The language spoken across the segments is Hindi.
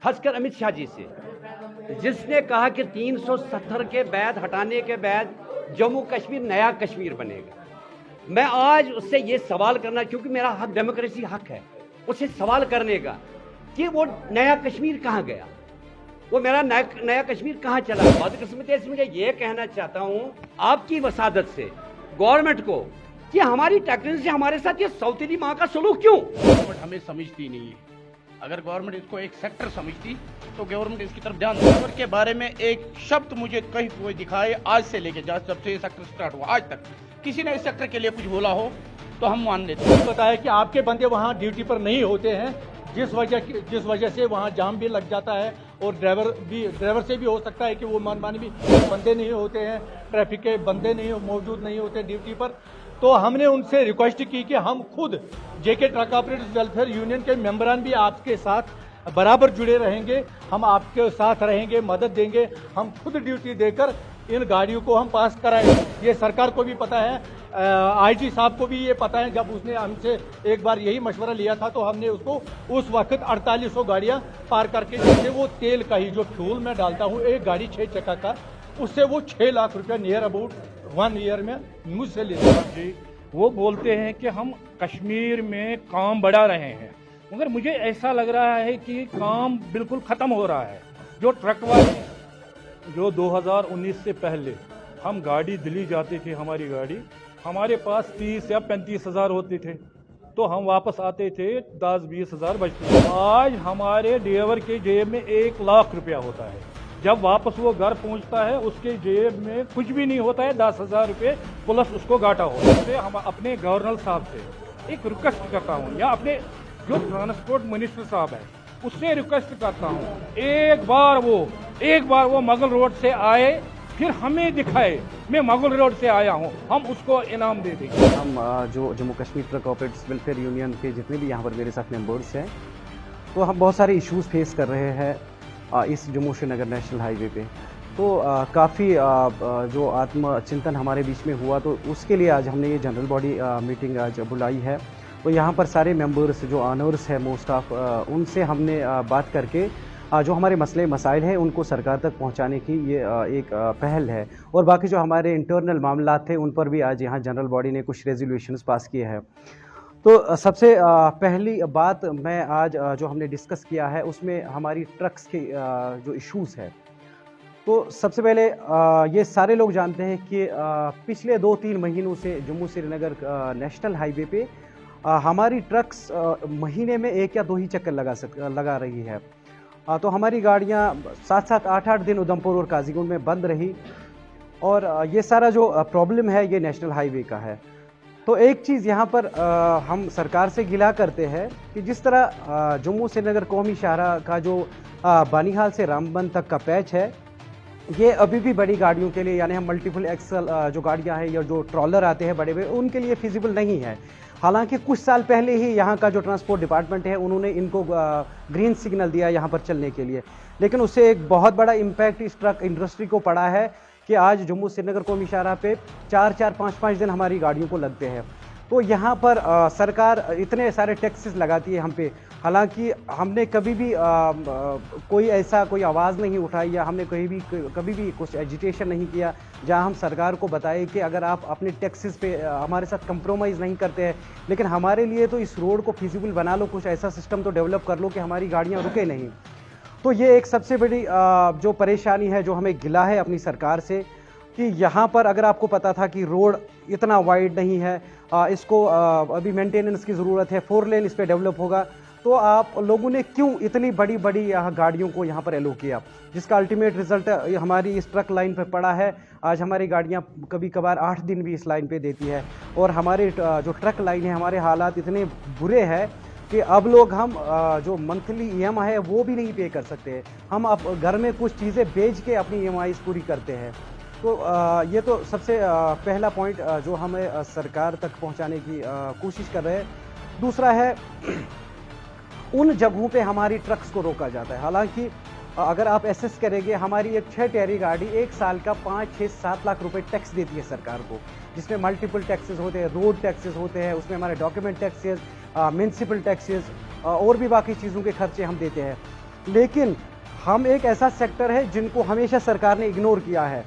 खासकर अमित शाह जी से, जिसने कहा कि 370 के बैद हटाने के बाद जम्मू कश्मीर नया कश्मीर बनेगा। मैं आज उससे ये सवाल करना, क्योंकि मेरा हक, डेमोक्रेसी हक है उससे सवाल करने का कि वो नया कश्मीर कहाँ गया, वो मेरा नया कश्मीर कहाँ चला। बदकिस्मती से मुझे ये कहना चाहता हूँ आपकी वसादत से गवर्नमेंट को कि हमारी टेक्नोलॉजी से हमारे साथ ये सौतेली माँ का सलूक क्यों। गवर्नमेंट हमें समझती नहीं है। अगर गवर्नमेंट इसको एक सेक्टर समझती तो गवर्नमेंट इसकी तरफ ध्यान देने के बारे में एक शब्द मुझे कहीं कोई दिखाए, आज से लेके जब से ये सेक्टर स्टार्ट हुआ आज तक किसी ने इस सेक्टर के लिए कुछ बोला हो तो हम मान लेते हैं। पता है कि आपके बंदे वहाँ ड्यूटी पर नहीं होते हैं, जिस वजह से वहाँ जाम भी लग जाता है और ड्राइवर से भी हो सकता है कि वो मनमानी भी बंदे नहीं होते हैं, ट्रैफिक के बंदे नहीं मौजूद नहीं होते ड्यूटी पर। तो हमने उनसे रिक्वेस्ट की कि हम खुद जेके ट्रक ऑपरेटर्स वेलफेयर यूनियन के मेंबरान भी आपके साथ बराबर जुड़े रहेंगे, हम आपके साथ रहेंगे, मदद देंगे, हम खुद ड्यूटी देकर इन गाड़ियों को हम पास कराएं। ये सरकार को भी पता है, आईजी साहब को भी ये पता है। जब उसने हमसे एक बार यही मशवरा लिया था तो हमने उसको उस वक्त 4800 गाड़ियां पार करके, जैसे वो तेल का ही जो फ्यूल मैं डालता हूँ एक गाड़ी 6 चक्का का, उससे वो 6 लाख रुपया नियर अबाउट 1 ईयर में मुझसे लेते हैं। वो बोलते हैं कि हम कश्मीर में काम बढ़ा रहे हैं, मगर मुझे ऐसा लग रहा है कि काम बिल्कुल ख़त्म हो रहा है। जो ट्रक वाले, जो 2019 से पहले हम गाड़ी दिल्ली जाते थे, हमारी गाड़ी हमारे पास 30 या 35 हज़ार होते थे, तो हम वापस आते थे 10-20 हज़ार बचते थे। आज हमारे ड्राइवर के जेब में 1 लाख रुपया होता है, जब वापस वो घर पहुंचता है उसके जेब में कुछ भी नहीं होता है, 10,000 रुपये प्लस उसको घाटा होता है। इसलिए हम अपने गवर्नर साहब से एक रिक्वेस्ट करता हूँ, या अपने जो ट्रांसपोर्ट मिनिस्टर साहब है उससे रिक्वेस्ट करता हूँ, एक बार वो मुगल रोड से आए, फिर हमें दिखाए मैं मुगल रोड से आया हूँ, हम उसको इनाम दे देंगे। हम जो Jammu Kashmir truck operators welfare union के जितने भी यहाँ पर मेरे साथ मेंबर्स हैं, तो हम बहुत सारे इश्यूज़ फेस कर रहे हैं इस जम्मू श्रीनगर नेशनल हाईवे पे। तो काफ़ी जो आत्मचिंतन हमारे बीच में हुआ, तो उसके लिए आज हमने ये जनरल बॉडी मीटिंग आज बुलाई है। तो यहाँ पर सारे मेंबर्स जो ऑनर्स है मोस्ट ऑफ, उनसे हमने बात करके जो हमारे मसले मसाइल हैं उनको सरकार तक पहुँचाने की ये एक पहल है। और बाकी जो हमारे इंटरनल मामला थे उन पर भी आज यहाँ जनरल बॉडी ने कुछ रेजोल्यूशंस पास किए हैं। तो सबसे पहली बात मैं आज जो हमने डिस्कस किया है उसमें हमारी ट्रक्स के जो इश्यूज़ है। तो सबसे पहले ये सारे लोग जानते हैं कि पिछले 2-3 महीनों से जम्मू श्रीनगर नेशनल हाईवे पे हमारी ट्रक्स महीने में 1 या 2 ही चक्कर लगा रही है। तो हमारी गाड़ियाँ 7-7, 8-8 दिन उधमपुर और काजीगुंड में बंद रही, और ये सारा जो प्रॉब्लम है ये नेशनल हाईवे का है। तो एक चीज़ यहाँ पर हम सरकार से गिला करते हैं कि जिस तरह जम्मू श्रीनगर कौमी शाहराह का जो बानीहाल से रामबन तक का पैच है, ये अभी भी बड़ी गाड़ियों के लिए, यानी हम मल्टीपल एक्सल जो गाड़ियाँ हैं या जो ट्रॉलर आते हैं बड़े बड़े, उनके लिए फिजिबल नहीं है। हालांकि कुछ साल पहले ही यहाँ का जो ट्रांसपोर्ट डिपार्टमेंट है उन्होंने इनको ग्रीन सिग्नल दिया यहाँ पर चलने के लिए, लेकिन उससे एक बहुत बड़ा इम्पैक्ट इस ट्रक इंडस्ट्री को पड़ा है कि आज जम्मू श्रीनगर कौमी शाहराह पे 4-4, 5-5 दिन हमारी गाड़ियों को लगते हैं। तो यहाँ पर सरकार इतने सारे टैक्सेस लगाती है हम पे, हालांकि हमने कभी भी कोई आवाज़ नहीं उठाई, या हमने कभी भी कुछ एजिटेशन नहीं किया जहाँ हम सरकार को बताए कि अगर आप अपने टैक्सेस पे हमारे साथ कंप्रोमाइज़ नहीं करते हैं, लेकिन हमारे लिए तो इस रोड को फिजिबल बना लो, कुछ ऐसा सिस्टम तो डेवलप कर लो कि हमारी गाड़ियाँ रुके नहीं। तो ये एक सबसे बड़ी जो परेशानी है जो हमें गिला है अपनी सरकार से, कि यहाँ पर अगर आपको पता था कि रोड इतना वाइड नहीं है, इसको अभी मेंटेनेंस की ज़रूरत है, 4 लेन इस पर डेवलप होगा, तो आप लोगों ने क्यों इतनी बड़ी बड़ी यहाँ गाड़ियों को यहाँ पर एलो किया, जिसका अल्टीमेट रिजल्ट हमारी इस ट्रक लाइन पर पड़ा है। आज हमारी गाड़ियाँ कभी कभार 8 दिन भी इस लाइन पे देती है, और हमारे जो ट्रक लाइन है, हमारे हालात इतने बुरे हैं कि अब लोग हम जो मंथली EMI है वो भी नहीं पे कर सकते। हम अब घर में कुछ चीज़ें बेच के अपनी EMIs पूरी करते हैं। तो ये तो सबसे पहला पॉइंट जो हमें सरकार तक पहुंचाने की कोशिश कर रहे हैं। दूसरा है उन जगहों पे हमारी ट्रक्स को रोका जाता है। हालांकि अगर आप एसेस करेंगे, हमारी एक 6 टायरी गाड़ी 1 साल का 5, 6, 7 लाख रुपए टैक्स देती है सरकार को, जिसमें मल्टीपल टैक्सेस होते हैं, रोड टैक्सेस होते हैं, उसमें हमारे डॉक्यूमेंट टैक्सेस, म्यूनसिपल टैक्सेस और भी बाकी चीज़ों के खर्चे हम देते हैं। लेकिन हम एक ऐसा सेक्टर है जिनको हमेशा सरकार ने इग्नोर किया है।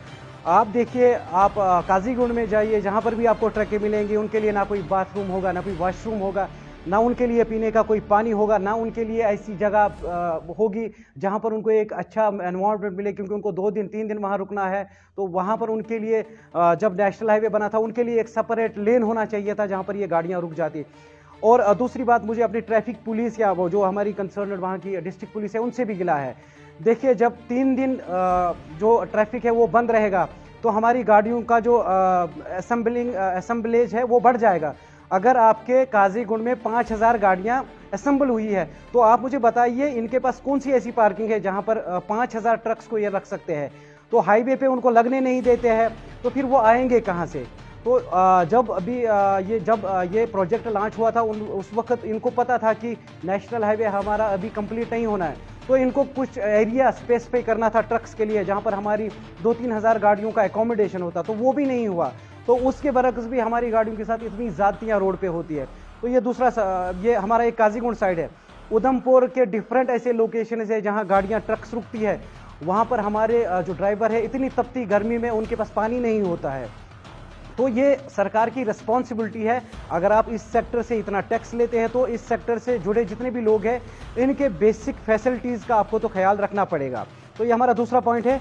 आप देखिए, आप काजीगुंड में जाइए, जहाँ पर भी आपको ट्रकें मिलेंगी, उनके लिए ना कोई बाथरूम होगा, ना कोई वॉशरूम होगा, ना उनके लिए पीने का कोई पानी होगा, ना उनके लिए ऐसी जगह होगी जहाँ पर उनको एक अच्छा एनवायरनमेंट मिले, क्योंकि उनको 2 दिन 3 दिन वहाँ रुकना है। तो वहाँ पर उनके लिए जब नेशनल हाईवे बना था, उनके लिए एक सेपरेट लेन होना चाहिए था जहाँ पर ये गाड़ियाँ रुक जाती। और दूसरी बात, मुझे अपनी ट्रैफिक पुलिस या वो जो हमारी कंसर्न वहाँ की डिस्ट्रिक्ट पुलिस है, उनसे भी गिला है। देखिए, जब 3 दिन जो ट्रैफिक है वो बंद रहेगा तो हमारी गाड़ियों का जो असेंबलेज है वो बढ़ जाएगा। अगर आपके काजीगुंड में 5000 गाड़ियां असेंबल हुई है तो आप मुझे बताइए इनके पास कौन सी ऐसी पार्किंग है जहां पर 5000 ट्रक्स को ये रख सकते हैं। तो हाईवे पे उनको लगने नहीं देते हैं, तो फिर वो आएंगे कहां से। तो जब अभी ये प्रोजेक्ट लॉन्च हुआ था उस वक्त इनको पता था कि नेशनल हाईवे हमारा अभी कंप्लीट नहीं होना है, तो इनको कुछ एरिया स्पेसिफाई करना था ट्रक्स के लिए जहां पर हमारी 2-3 हज़ार गाड़ियों का एकोमोडेशन होता, तो वो भी नहीं हुआ। तो उसके बरक्स भी हमारी गाड़ियों के साथ इतनी ज़्यादतियाँ रोड पे होती है। तो ये दूसरा ये हमारा एक काजीगुंड साइड है। उधमपुर के डिफरेंट ऐसे लोकेशन है जहाँ गाड़ियाँ ट्रक्स रुकती है, वहाँ पर हमारे जो ड्राइवर है इतनी तपती गर्मी में उनके पास पानी नहीं होता है। तो ये सरकार की रिस्पॉन्सिबिलिटी है। अगर आप इस सेक्टर से इतना टैक्स लेते हैं तो इस सेक्टर से जुड़े जितने भी लोग हैं इनके बेसिक फैसिलिटीज़ का आपको तो ख्याल रखना पड़ेगा। तो ये हमारा दूसरा पॉइंट है।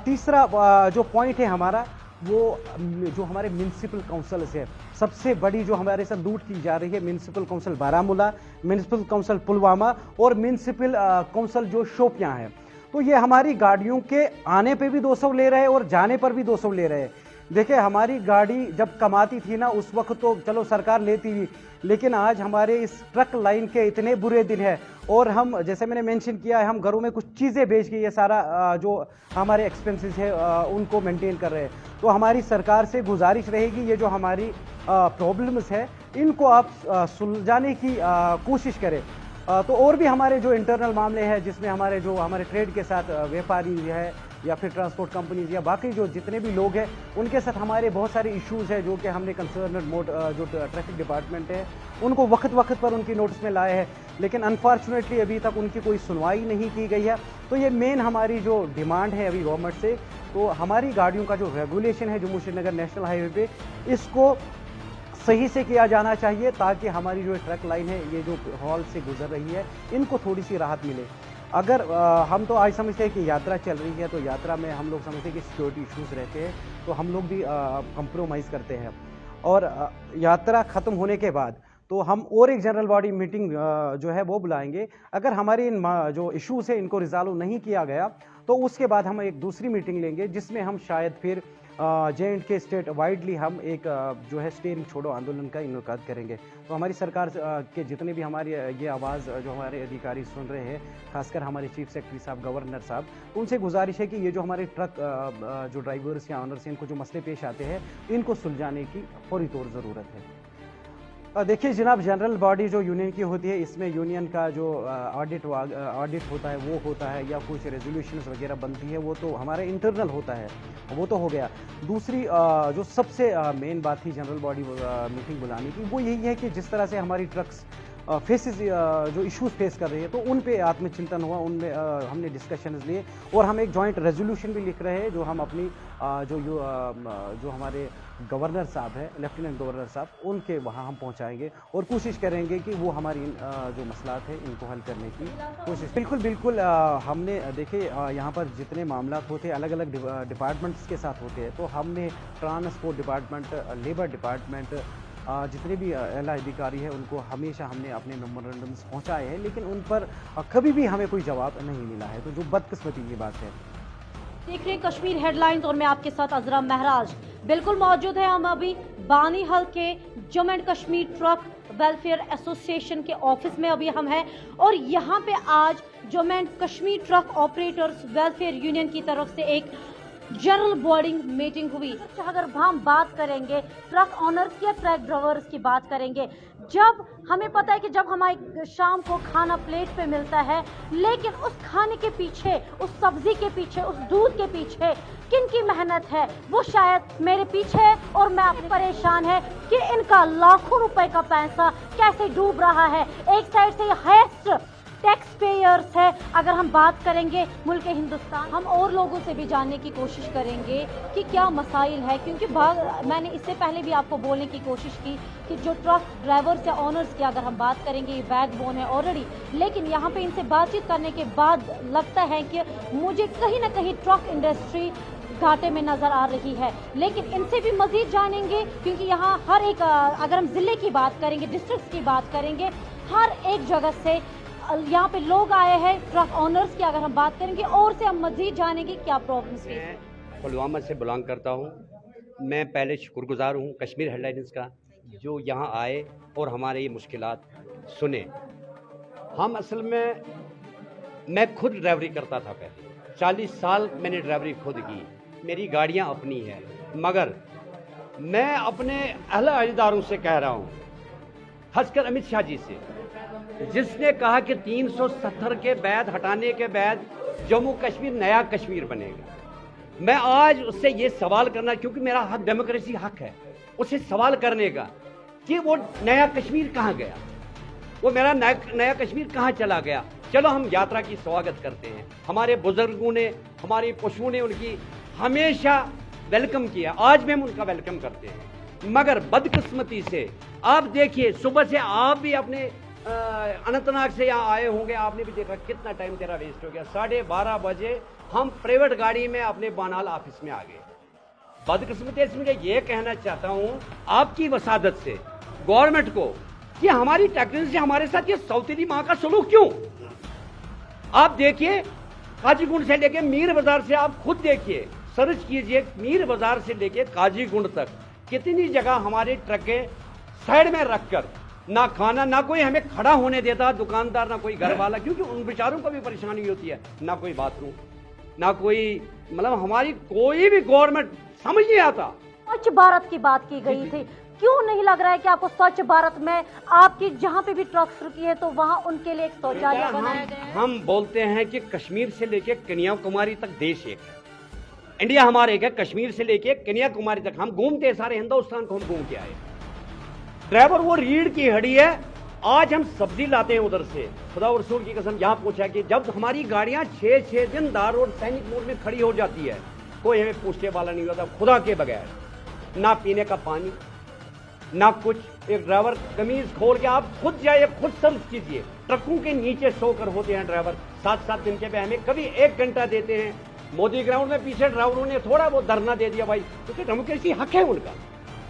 तीसरा जो पॉइंट है हमारा, वो जो हमारे म्यूनसिपल काउंसिल्स है, सबसे बड़ी जो हमारे साथ लूट की जा रही है, municipal council Baramulla, municipal council Pulwama और म्यूनसिपल काउंसिल जो शोपियां है। तो ये हमारी गाड़ियों के आने पे भी 200 ले रहे हैं और जाने पर भी 200 ले रहे हैं। देखिए, हमारी गाड़ी जब कमाती थी ना उस वक्त तो चलो सरकार लेती थी, लेकिन आज हमारे इस ट्रक लाइन के इतने बुरे दिन हैं और हम, जैसे मैंने मेंशन किया है, हम घरों में कुछ चीज़ें बेच के ये सारा जो हमारे एक्सपेंसेस है उनको मेंटेन कर रहे हैं। तो हमारी सरकार से गुजारिश रहेगी, ये जो हमारी प्रॉब्लम्स है इनको आप सुलझाने की कोशिश करें। तो और भी हमारे जो इंटरनल मामले हैं जिसमें हमारे ट्रेड के साथ व्यापारी है या फिर ट्रांसपोर्ट कंपनीज या बाकी जो जितने भी लोग हैं उनके साथ हमारे बहुत सारे इश्यूज़ हैं जो कि हमने कंसर्न जो ट्रैफिक डिपार्टमेंट है उनको वक्त पर उनकी नोटिस में लाए हैं, लेकिन अनफॉर्चुनेटली अभी तक उनकी कोई सुनवाई नहीं की गई है। तो ये मेन हमारी जो डिमांड है अभी गवर्नमेंट से, तो हमारी गाड़ियों का जो रेगुलेशन है जम्मू श्रीनगर नेशनल हाईवे पे, इसको सही से किया जाना चाहिए ताकि हमारी जो ट्रक लाइन है ये जो हॉल से गुजर रही है इनको थोड़ी सी राहत मिले। अगर हम तो आज समझते हैं कि यात्रा चल रही है तो यात्रा में हम लोग समझते हैं कि सिक्योरिटी इश्यूज़ रहते हैं, तो हम लोग भी कंप्रोमाइज़ करते हैं। और यात्रा ख़त्म होने के बाद तो हम और एक जनरल बॉडी मीटिंग जो है वो बुलाएंगे। अगर हमारे इन जो इश्यूज़ है इनको रिजॉल्व नहीं किया गया तो उसके बाद हम एक दूसरी मीटिंग लेंगे जिसमें हम शायद फिर J&K स्टेट वाइडली हम एक जो है स्टेरिंग छोड़ो आंदोलन का इनेकाद करेंगे। तो हमारी सरकार के जितने भी हमारी ये आवाज़ जो हमारे अधिकारी सुन रहे हैं, खासकर हमारे चीफ सेक्रेटरी साहब, गवर्नर साहब, उनसे गुजारिश है कि ये जो हमारे ट्रक जो ड्राइवर्स या ऑनर्स हैं इनको जो मसले पेश आते हैं इनको सुलझाने की फौरी तौर ज़रूरत है। देखिए जनाब, जनरल बॉडी जो यूनियन की होती है इसमें यूनियन का जो ऑडिट होता है वो होता है या कुछ रेजोल्यूशंस वगैरह बनती है वो तो हमारा इंटरनल होता है, वो तो हो गया। दूसरी जो सबसे मेन बात थी जनरल बॉडी मीटिंग बुलाने की, वो यही है कि जिस तरह से हमारी ट्रक्स जो इश्यूज फेस कर रही है तो उन पे आत्मचिंतन हुआ, उनमें हमने डिस्कशंस लिए और हम एक जॉइंट रेजोल्यूशन भी लिख रहे हैं जो हम अपनी जो हमारे गवर्नर साहब हैं, लेफ्टिनेंट गवर्नर साहब, उनके वहाँ हम पहुँचाएंगे और कोशिश करेंगे कि वो हमारी जो मसलात है इनको हल करने की कोशिश। बिल्कुल हमने देखे यहाँ पर जितने मामला होते हैं अलग अलग डिपार्टमेंट्स के साथ होते हैं, तो हमने ट्रांसपोर्ट डिपार्टमेंट, लेबर डिपार्टमेंट, जितने भी आला अधिकारी हैं उनको हमेशा हमने अपने मेमोरेंडम्स पहुँचाए हैं, लेकिन उन पर कभी भी हमें कोई जवाब नहीं मिला है, तो जो बदकिस्मती की बात है। देख रहे हैं कश्मीर हेडलाइंस और मैं आपके साथ अजरा महराज बिल्कुल मौजूद है। हम अभी बानीहल के Jammu and Kashmir truck welfare association के ऑफिस में अभी हम हैं और यहाँ पे आज Jammu and Kashmir truck operators welfare union की तरफ से एक जनरल बॉडी मीटिंग हुई। अगर हम बात करेंगे ट्रक ऑनर्स या ट्रक ड्राइवर्स की बात करेंगे, जब हमें पता है कि जब हमारे शाम को खाना प्लेट पे मिलता है, लेकिन उस खाने के पीछे, उस सब्जी के पीछे, उस दूध के पीछे किन की मेहनत है वो शायद मेरे पीछे है और मैं अपने परेशान है कि इनका लाखों रुपए का पैसा कैसे डूब रहा है। एक साइड से हाईएस्ट टैक्स पेयर्स है। अगर हम बात करेंगे मुल्क हिंदुस्तान, हम और लोगों से भी जानने की कोशिश करेंगे कि क्या मसाइल है, क्योंकि मैंने इससे पहले भी आपको बोलने की कोशिश की कि जो ट्रक ड्राइवर्स या ऑनर्स की अगर हम बात करेंगे, ये बैकबोन है ऑलरेडी, लेकिन यहाँ पे इनसे बातचीत करने के बाद लगता है कि मुझे कहीं ना कहीं ट्रक इंडस्ट्री घाटे में नजर आ रही है। लेकिन इनसे भी मजीद जानेंगे, क्योंकि यहाँ हर एक, अगर हम जिले की बात करेंगे, डिस्ट्रिक्ट की बात करेंगे, हर एक जगह से यहाँ पे लोग आए हैं। ट्रक ऑनर्स की अगर हम बात करेंगे और से हम मजीद जानेंगे क्या प्रॉब्लम्स है। मैं पुलवामा से बिलोंग करता हूँ। मैं पहले शुक्रगुजार हूँ कश्मीर हेडलाइंस का, जो यहाँ आए और हमारे ये मुश्किलात सुने। हम असल में, मैं खुद ड्राइवरी करता था पहले, 40 साल मैंने ड्राइवरी खुद की, मेरी गाड़ियाँ अपनी हैं, मगर मैं अपने अहले अजदारों से कह रहा हूँ, खासकर अमित शाह जी से, जिसने कहा कि 370 के बैद हटाने के बाद जम्मू कश्मीर नया कश्मीर बनेगा। मैं आज उससे ये सवाल करना, क्योंकि मेरा हक, डेमोक्रेसी हक है उसे सवाल करने का कि वो नया कश्मीर कहाँ गया, वो मेरा नया कश्मीर कहाँ चला गया। चलो हम यात्रा की स्वागत करते हैं, हमारे बुजुर्गों ने, हमारे पशुओं ने उनकी हमेशा वेलकम किया, आज भी हम उनका वेलकम करते हैं। मगर बदकिस्मती से आप देखिए, सुबह से आप भी अपने अनंतनाग से यहाँ आए होंगे, आपने भी देखा कितना टाइम तेरा वेस्ट हो गया। 12:30 बजे हम प्राइवेट गाड़ी में अपने बानाल ऑफिस में आ गए। बदकिस्मती से मुझे ये कहना चाहता हूँ आपकी वसादत से गवर्नमेंट को कि हमारी टेक्नोलॉजी, हमारे साथ ये सौतेली माँ का सलूक क्यों। आप देखिए, काजीगुंड से लेके मीर बाजार से, आप खुद देखिए, सर्च कीजिए, मीर बाजार से लेके काजीगुंड तक कितनी जगह हमारे ट्रकें साइड में रखकर, ना खाना, ना कोई हमें खड़ा होने देता दुकानदार, ना कोई घर वाला, क्योंकि उन बेचारों को भी परेशानी होती है, ना कोई बाथरूम, ना कोई, मतलब हमारी कोई भी गवर्नमेंट समझ नहीं आता। स्वच्छ भारत की बात की गई थी, क्यों नहीं लग रहा है कि आपको स्वच्छ भारत में आपकी जहाँ पे भी ट्रक्स रुकी है तो वहाँ उनके लिए एक शौचालय बनाया गया है? हम बोलते हैं कि कश्मीर से लेके कन्याकुमारी तक देश एक है, इंडिया हमारे एक है, कश्मीर से लेके कन्याकुमारी तक हम घूमते, सारे हिंदुस्तान को हम घूम के आए। ड्राइवर वो रीढ़ की हड्डी है। आज हम सब्जी लाते हैं उधर से, खुदा और रसूल की कसम यहाँ पूछा कि जब हमारी गाड़ियाँ 6 दिन दार रोड सैनिक मोड़ में खड़ी हो जाती है, कोई हमें पूछने वाला नहीं होता, खुदा के बगैर, ना पीने का पानी, ना कुछ। एक ड्राइवर कमीज खोल के, आप खुद जाइए, खुद सर्च कीजिए, ट्रकों के नीचे सोकर होते हैं ड्राइवर 7-7 दिन के पे, हमें कभी 1 घंटा देते हैं। मोदी ग्राउंड में पीछे ड्राइवरों ने थोड़ा वो धरना दे दिया भाई, क्योंकि डेमोक्रेसी हक है उनका,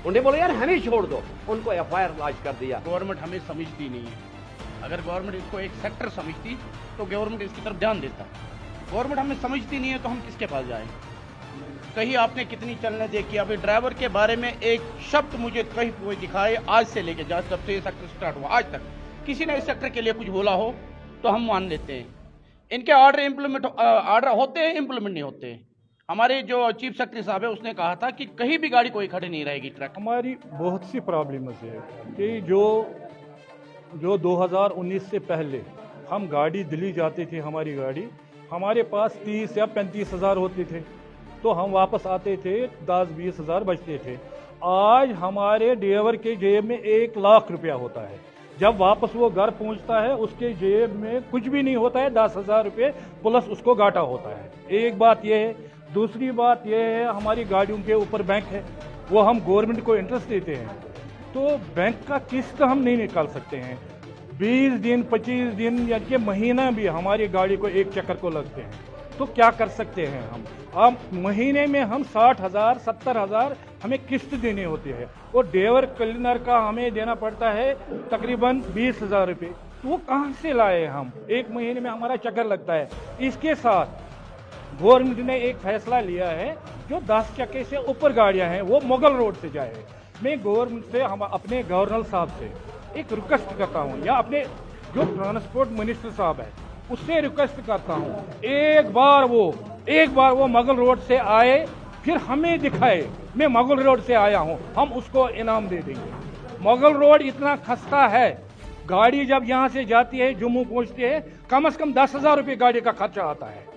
उन्हें बोले यार हमें छोड़ दो, उनको FIR लॉन्च कर दिया। गवर्नमेंट हमें समझती नहीं है। अगर गवर्नमेंट इसको एक सेक्टर समझती तो गवर्नमेंट इसकी तरफ ध्यान देता। गवर्नमेंट हमें समझती नहीं है तो हम किसके पास जाएं। कहीं आपने कितनी चलने देखी, अभी ड्राइवर के बारे में एक शब्द मुझे कहीं कोई दिखाए, आज से लेके जब से ये सेक्टर स्टार्ट हुआ आज तक किसी ने इस सेक्टर के लिए कुछ बोला हो तो हम मान लेते हैं। इनके ऑर्डर होते हैं, इम्प्लीमेंट नहीं होते हैं। हमारे जो चीफ सेक्रेटरी साहब है उसने कहा था कि कहीं भी गाड़ी कोई खड़ी नहीं रहेगी ट्रक। हमारी बहुत सी प्रॉब्लम्स है कि जो 2019 से पहले हम गाड़ी दिल्ली जाते थे, हमारी गाड़ी हमारे पास 30 या 35 हज़ार होते थे, तो हम वापस आते थे 10-20 हज़ार बचते थे। आज हमारे ड्राइवर के जेब में 1 लाख रुपया होता है, जब वापस वो घर पहुंचता है उसके जेब में कुछ भी नहीं होता है, 10,000 रुपये प्लस उसको घाटा होता है। एक बात ये है। दूसरी बात ये है, हमारी गाड़ियों के ऊपर बैंक है, वो हम गवर्नमेंट को इंटरेस्ट देते हैं, तो बैंक का किस्त हम नहीं निकाल सकते हैं। 20 दिन 25 दिन या कि महीना भी हमारी गाड़ी को एक चक्कर को लगते हैं, तो क्या कर सकते हैं हम। अब महीने में हम 60,000 70,000 हमें किस्त देनी होती है, और ड्राइवर क्लीनर का हमें देना पड़ता है तकरीबन 20,000 रुपये, तो वो कहाँ से लाए हम। एक महीने में हमारा चक्कर लगता है। इसके साथ गवर्नमेंट ने एक फैसला लिया है, जो 10 चक्के से ऊपर गाड़ियां हैं वो मुगल रोड से जाए। मैं गवर्नमेंट से, हम अपने गवर्नर साहब से एक रिक्वेस्ट करता हूं, या अपने जो ट्रांसपोर्ट मिनिस्टर साहब है उससे रिक्वेस्ट करता हूं, एक बार वो मुगल रोड से आए, फिर हमें दिखाए मैं मुगल रोड से आया हूं, हम उसको इनाम दे देंगे। मुगल रोड इतना खस्ता है, गाड़ी जब यहाँ से जाती है जम्मू पहुँचती है, कम से कम 10,000 रुपये गाड़ी का खर्चा आता है।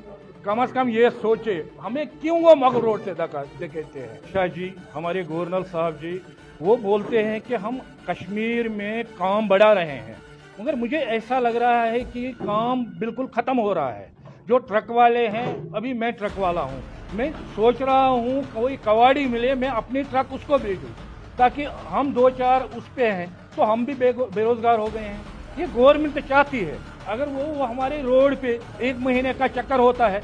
कम से कम ये सोचे हमें क्यों वो मुगल रोड से देते हैं। शाह जी, हमारे गवर्नर साहब जी, वो बोलते हैं कि हम कश्मीर में काम बढ़ा रहे हैं, मगर मुझे ऐसा लग रहा है कि काम बिल्कुल ख़त्म हो रहा है। जो ट्रक वाले हैं, अभी मैं ट्रक वाला हूँ, मैं सोच रहा हूँ कोई कवाड़ी मिले, मैं अपनी ट्रक उसको भेजूँ, ताकि हम 2-4 उस पे हैं तो हम भी बेरोजगार हो गए हैं। ये गवर्नमेंट चाहती है, अगर वो हमारे रोड पे 1 महीने का चक्कर होता है,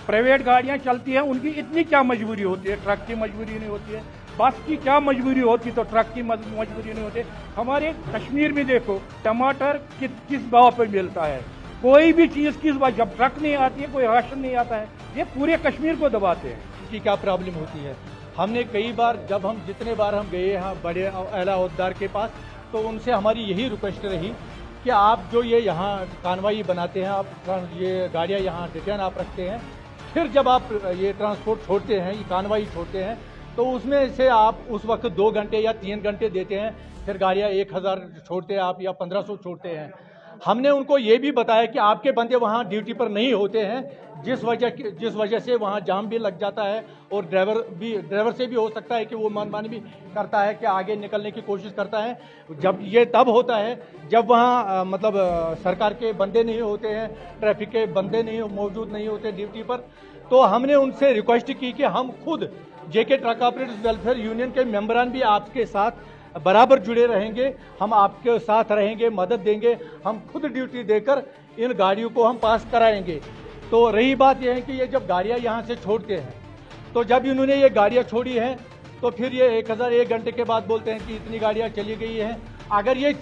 प्राइवेट गाड़ियाँ चलती हैं, उनकी इतनी क्या मजबूरी होती है, ट्रक की मजबूरी नहीं होती है, बस की क्या मजबूरी होती तो ट्रक की मजबूरी नहीं होती। हमारे कश्मीर में देखो टमाटर किस भाव पे मिलता है, कोई भी चीज़ किस भाव, जब ट्रक नहीं आती है, कोई राशन नहीं आता है, ये पूरे कश्मीर को दबाते हैं। की क्या प्रॉब्लम होती है। हमने कई बार, जब हम जितने बार हम गए यहाँ बड़े आला अहदेदार के पास, तो उनसे हमारी यही रिक्वेस्ट रही कि आप जो ये यहाँ कानवाई बनाते हैं, आप ये गाड़ियाँ यहाँ डिटेन आप रखते हैं, फिर जब आप ये ट्रांसपोर्ट छोड़ते हैं, ये कानवाई छोड़ते हैं, तो उसमें से आप उस वक्त 2 घंटे या 3 घंटे देते हैं, फिर गाड़ियाँ 1000 छोड़ते हैं आप या 1500 छोड़ते हैं। हमने उनको ये भी बताया कि आपके बंदे वहाँ ड्यूटी पर नहीं होते हैं, जिस वजह से वहाँ जाम भी लग जाता है, और ड्राइवर से भी हो सकता है कि वो मनमानी भी करता है कि आगे निकलने की कोशिश करता है। जब ये तब होता है जब वहाँ सरकार के बंदे नहीं होते हैं, ट्रैफिक के बंदे मौजूद नहीं होते ड्यूटी पर। तो हमने उनसे रिक्वेस्ट की कि हम खुद जेके ट्रक ऑपरेटर्स वेलफेयर यूनियन के मेंबरान भी आपके साथ बराबर जुड़े रहेंगे, हम आपके साथ रहेंगे, मदद देंगे, हम खुद ड्यूटी देकर इन गाड़ियों को हम पास कराएंगे। तो रही बात यह है कि ये जब गाड़ियाँ यहाँ से छोड़ते हैं, तो जब इन्होंने ये गाड़ियाँ छोड़ी हैं, तो फिर ये 1001 घंटे के बाद बोलते हैं कि इतनी गाड़ियाँ चली गई हैं। अगर ये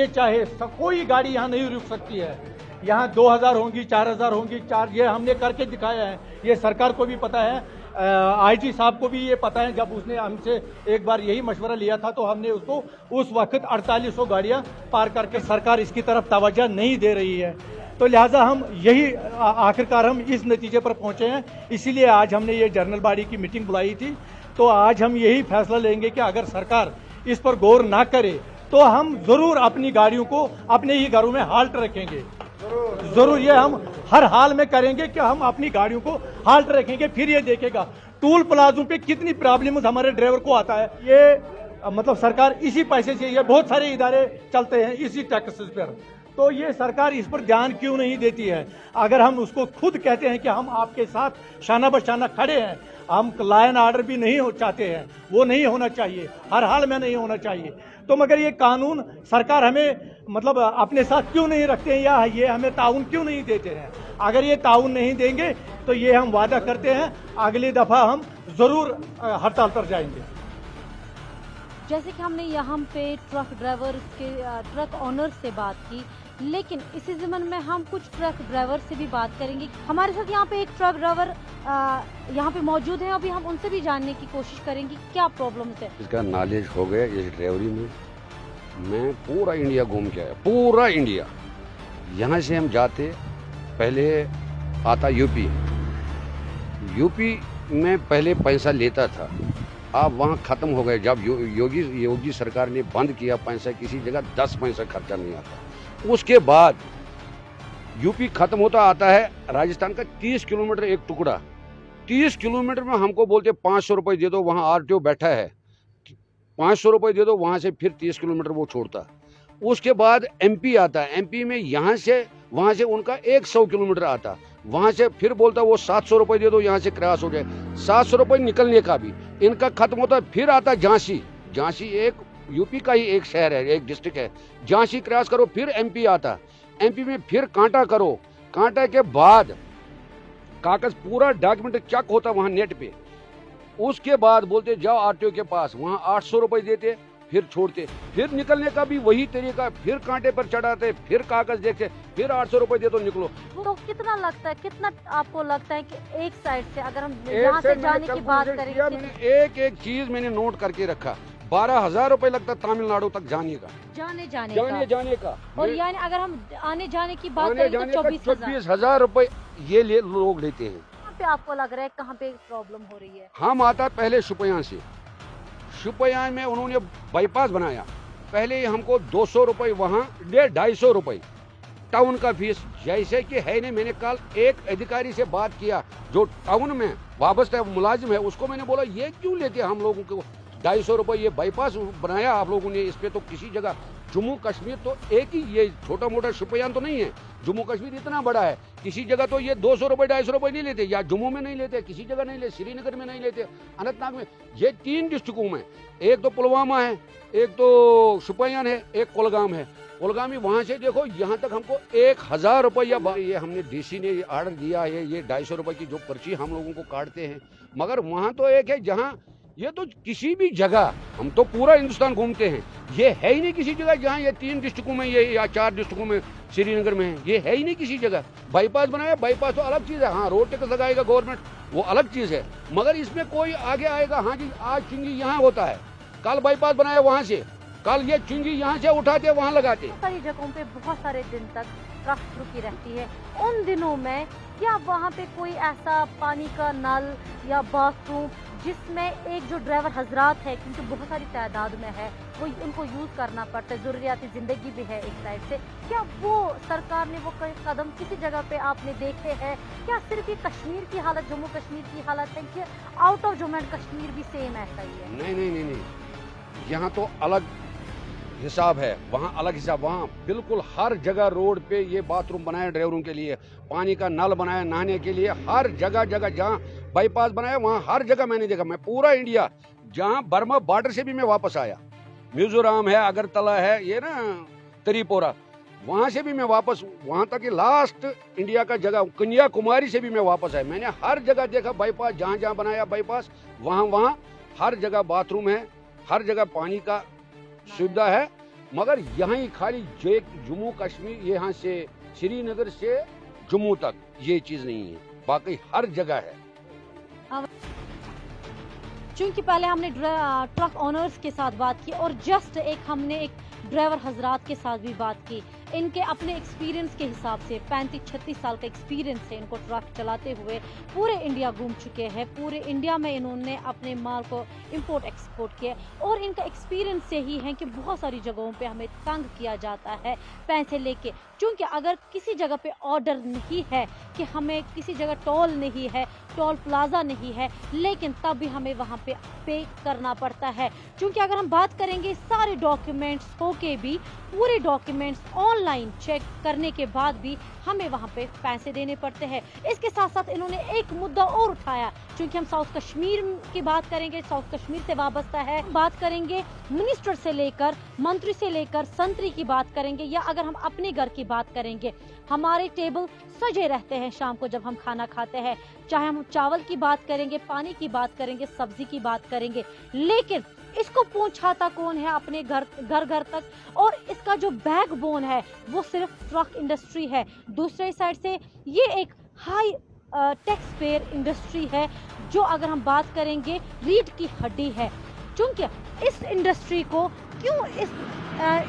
चाहे कोई गाड़ी यहाँ नहीं रुक सकती है, यहाँ 2000 होंगी, 4000 होंगी, ये हमने करके दिखाया है, ये सरकार को भी पता है, आईजी साहब को भी ये पता है। जब उसने हमसे एक बार यही मशवरा लिया था, तो हमने उसको उस वक्त 4800 गाड़ियाँ पार करके, सरकार इसकी तरफ तवज्जो नहीं दे रही है, तो लिहाजा हम यही आखिरकार हम इस नतीजे पर पहुँचे हैं। इसीलिए आज हमने ये जनरल बॉडी की मीटिंग बुलाई थी। तो आज हम यही फैसला लेंगे कि अगर सरकार इस पर गौर ना करे, तो हम ज़रूर अपनी गाड़ियों को अपने ही घरों में हाल्ट रखेंगे। जरूर ये हम हर हाल में करेंगे कि हम अपनी गाड़ियों को हाल्ट रखेंगे। फिर ये देखेगा टूल प्लाजों पे कितनी प्रॉब्लम हमारे ड्राइवर को आता है। ये मतलब सरकार इसी पैसे से, ये बहुत सारे इदारे चलते हैं इसी टैक्सेस पर, तो ये सरकार इस पर ध्यान क्यों नहीं देती है। अगर हम उसको खुद कहते हैं कि हम आपके साथ शाना बशाना खड़े हैं, हम लाइन ऑर्डर भी नहीं चाहते हैं, वो नहीं होना चाहिए, हर हाल में नहीं होना चाहिए, तो मगर ये कानून सरकार हमें मतलब अपने साथ क्यों नहीं रखते हैं, या ये हमें ताउन क्यों नहीं देते हैं। अगर ये ताउन नहीं देंगे, तो ये हम वादा करते हैं अगली दफ़ा हम ज़रूर हड़ताल पर जाएंगे। जैसे कि हमने यहाँ पे ट्रक ऑनर्स से बात की, लेकिन इसी ज़मन में हम कुछ ट्रक ड्राइवर से भी बात करेंगे। हमारे साथ यहाँ पे एक ट्रक ड्राइवर यहाँ पे मौजूद हैं, अभी हम उनसे भी जानने की कोशिश करेंगे क्या प्रॉब्लम है। इसका नॉलेज हो गया इस ड्राइवरी में। मैं पूरा इंडिया घूम के आया, पूरा इंडिया। यहाँ से हम जाते, पहले आता यूपी में पहले पैसा लेता था, अब वहाँ ख़त्म हो गए। जब योगी सरकार ने बंद किया पैसा, किसी जगह 10 पैसा खर्चा नहीं आता। उसके बाद यूपी ख़त्म होता आता है राजस्थान का 30 किलोमीटर एक टुकड़ा, 30 किलोमीटर में हमको बोलते 500 रुपये दे दो, वहाँ आरटीओ बैठा है, 500 रुपये दे दो, वहाँ से फिर 30 किलोमीटर वो छोड़ता। उसके बाद एमपी आता है, एमपी में यहाँ से वहाँ से उनका 100 किलोमीटर आता, वहाँ से फिर बोलता वो 700 रुपये दे दो, यहाँ से क्रॉस हो जाए। 700 रुपये निकलने का भी इनका खत्म होता है। फिर आता झांसी, झांसी एक यूपी का ही एक शहर है, एक डिस्ट्रिक्ट है, झांसी क्रॉस करो, फिर एमपी आता, एमपी में फिर कांटा करो, कांटा के बाद कागज पूरा डॉक्यूमेंट चेक होता वहाँ नेट पे। उसके बाद बोलते जाओ आरटीओ के पास, वहाँ 800 रुपये देते, फिर छोड़ते, फिर निकलने का भी वही तरीका, फिर कांटे पर चढ़ाते, फिर कागज देखते, फिर 800 रुपये दे तो निकलो। तो कितना लगता है, कितना आपको लगता है कि एक साइड से अगर हम यहाँ से जाने की बात करें, मैंने एक चीज मैंने नोट करके रखा, 12,000 रुपये लगता तमिलनाडु तक जाने का, जाने का। और यानी अगर हम आने जाने की बात करें तो 24,000 रुपये ये लोग लेते हैं। कहाँ पे आपको लग रहा है कहाँ पे प्रॉब्लम हो रही है? हम आता पहले शुपयान से, शुपयान में उन्होंने बाईपास बनाया, पहले हमको 200 रुपये वहाँ, 250 रुपये टाउन का फीस, जैसे कि है नहीं। मैंने कल एक अधिकारी से बात किया जो टाउन में वाबस्ता मुलाजिम है, उसको मैंने बोला ये क्यों लेते हम लोगों को 250 रुपये, ये बाईपास बनाया आप लोगों ने, इस पे तो किसी जगह जम्मू कश्मीर तो एक ही, ये छोटा मोटा शुपियान तो नहीं है। जम्मू कश्मीर इतना बड़ा है, किसी जगह तो ये 200 रुपए 250 रुपए नहीं लेते, या जम्मू में नहीं लेते, किसी जगह नहीं लेते, श्रीनगर में नहीं लेते, अनंतनाग में। ये 3 डिस्ट्रिक्टों में, एक तो पुलवामा है, एक तो शुपियान है, एक कुलगाम है। कुलगामी वहां से देखो यहाँ तक हमको 1000 रुपया, ये हमने डीसी ने ऑर्डर दिया है, ये 250 रुपए की जो पर्ची हम लोगों को काटते हैं। मगर वहां तो एक है जहाँ ये तो किसी भी जगह, हम तो पूरा हिंदुस्तान घूमते हैं, ये है ही नहीं किसी जगह जहाँ ये 3 डिस्ट्रिक्टों में ये, या 4 डिस्ट्रिक्टों में, श्रीनगर में है, ये है ही नहीं किसी जगह। बाईपास बनाया, बाईपास तो अलग चीज़ है, हाँ रोड टैक्स लगाएगा गवर्नमेंट, वो अलग चीज़ है। मगर इसमें कोई आगे आएगा, हाँ जी आज चुंगी यहाँ होता है, कल बाईपास बनाया वहाँ से, कल ये चुंगी यहाँ से उठाते वहाँ लगाते। सारी जगहों पे बहुत सारे दिन तक ट्रक रुकी रहती है। उन दिनों में क्या वहाँ पे कोई ऐसा पानी का नल या बाथरूम जिसमें एक जो ड्राइवर हजरात है, क्योंकि बहुत सारी तादाद में है, वो उनको यूज़ करना पड़ता है, ज़रूरियाती ज़िंदगी भी है एक साइड से, क्या वो सरकार ने वो कदम किसी जगह पे आपने देखे हैं? क्या सिर्फ ये कश्मीर की हालत, जम्मू कश्मीर की हालत है कि out of Jammu and Kashmir भी सेम ऐसा ही है? नहीं नहीं नहीं नहीं, यहाँ तो अलग हिसाब है, वहाँ अलग हिसाब। वहाँ बिल्कुल हर जगह रोड पे ये बाथरूम बनाए ड्राइवरों के लिए, पानी का नल बनाया नहाने के लिए, हर जगह जगह जहाँ बाईपास बनाया वहाँ हर जगह मैंने देखा। मैं पूरा इंडिया, जहाँ बर्मा बॉर्डर से भी मैं वापस आया, मिजोरम है, अगरतला है, ये ना त्रिपुरा, वहाँ से भी मैं वापस, वहाँ तक कि लास्ट इंडिया का जगह कन्याकुमारी से भी मैं वापस आया। मैंने हर जगह देखा बाईपास, जहाँ जहाँ बनाया बाईपास वहाँ हर जगह बाथरूम है, हर जगह पानी का सुविधा है। मगर यहाँ ही खाली जम्मू कश्मीर, यहाँ से श्रीनगर से जम्मू तक ये चीज़ नहीं है, बाकी हर जगह है। चूंकि पहले हमने ट्रक ओनर्स के साथ बात की और जस्ट हमने एक ड्राइवर हजरात के साथ भी बात की, इनके अपने एक्सपीरियंस के हिसाब से 35-36 साल का एक्सपीरियंस है इनको ट्रक चलाते हुए, पूरे इंडिया घूम चुके हैं, पूरे इंडिया में इन्होंने अपने माल को इंपोर्ट एक्सपोर्ट किया और इनका एक्सपीरियंस से ही है कि बहुत सारी जगहों पे हमें तंग किया जाता है पैसे लेके। क्योंकि अगर किसी जगह पे ऑर्डर नहीं है कि हमें किसी जगह टोल नहीं है, टोल प्लाजा नहीं है, लेकिन तब भी हमें वहाँ पे करना पड़ता है। क्योंकि अगर हम बात करेंगे सारे डॉक्यूमेंट्स हो के भी, पूरे डॉक्यूमेंट्स ऑनलाइन चेक करने के बाद भी हमें वहाँ पे पैसे देने पड़ते हैं। इसके साथ साथ इन्होंने एक मुद्दा और उठाया, क्योंकि हम साउथ कश्मीर की बात करेंगे, साउथ कश्मीर से वाबस्ता है, बात करेंगे मिनिस्टर से लेकर मंत्री से लेकर संतरी की बात करेंगे, या अगर हम अपने घर की बात करेंगे, हमारे टेबल सजे रहते हैं शाम को जब हम खाना खाते हैं, चाहे हम चावल की बात करेंगे, पानी की बात करेंगे, सब्जी की बात करेंगे, लेकिन इसको पहुंचाता कौन है अपने घर तक? और इसका जो बैकबोन है वो सिर्फ ट्रक इंडस्ट्री है। दूसरे साइड से ये एक हाई टैक्स पेयर इंडस्ट्री है, जो अगर हम बात करेंगे रीढ़ की हड्डी है। क्योंकि इस इंडस्ट्री को क्यों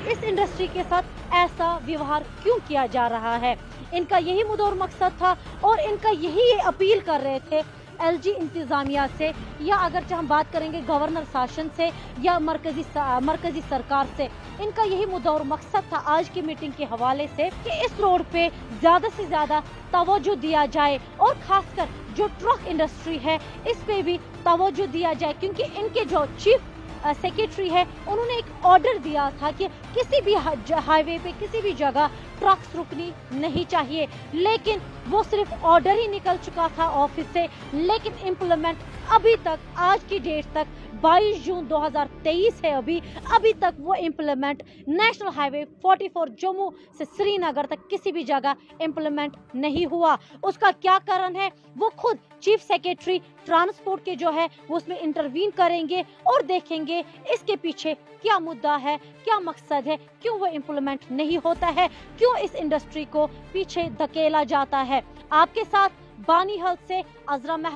इस इंडस्ट्री के साथ ऐसा व्यवहार क्यों किया जा रहा है? इनका यही मुद्दा और मकसद था और इनका यही अपील कर रहे थे एलजी इंतजामिया से, या अगर हम बात करेंगे गवर्नर शासन से या मरकजी सरकार से। इनका यही मुद्दा और मकसद था आज की मीटिंग के हवाले से कि इस रोड पे ज़्यादा से ज़्यादा तवज्जो दिया जाए और खासकर जो ट्रक इंडस्ट्री है इस पे भी तवज्जो दिया जाए। क्योंकि इनके जो चीफ सेक्रेटरी है उन्होंने एक ऑर्डर दिया था कि किसी भी हाईवे पे किसी भी जगह ट्रक्स रुकनी नहीं चाहिए, लेकिन वो सिर्फ ऑर्डर ही निकल चुका था ऑफिस से, लेकिन इम्प्लीमेंट अभी तक, आज की डेट तक 22 जून 2023 है, अभी तक वो इम्प्लीमेंट नेशनल हाईवे 44 जम्मू से श्रीनगर तक किसी भी जगह इम्प्लीमेंट नहीं हुआ। उसका क्या कारण है वो खुद चीफ सेक्रेटरी ट्रांसपोर्ट के जो है वो उसमें इंटरवीन करेंगे और देखेंगे इसके पीछे क्या मुद्दा है, क्या मकसद है, क्यों वो इम्प्लीमेंट नहीं होता है, क्यों इस इंडस्ट्री को पीछे धकेला जाता है। आपके साथ बानी हल्द से अजरा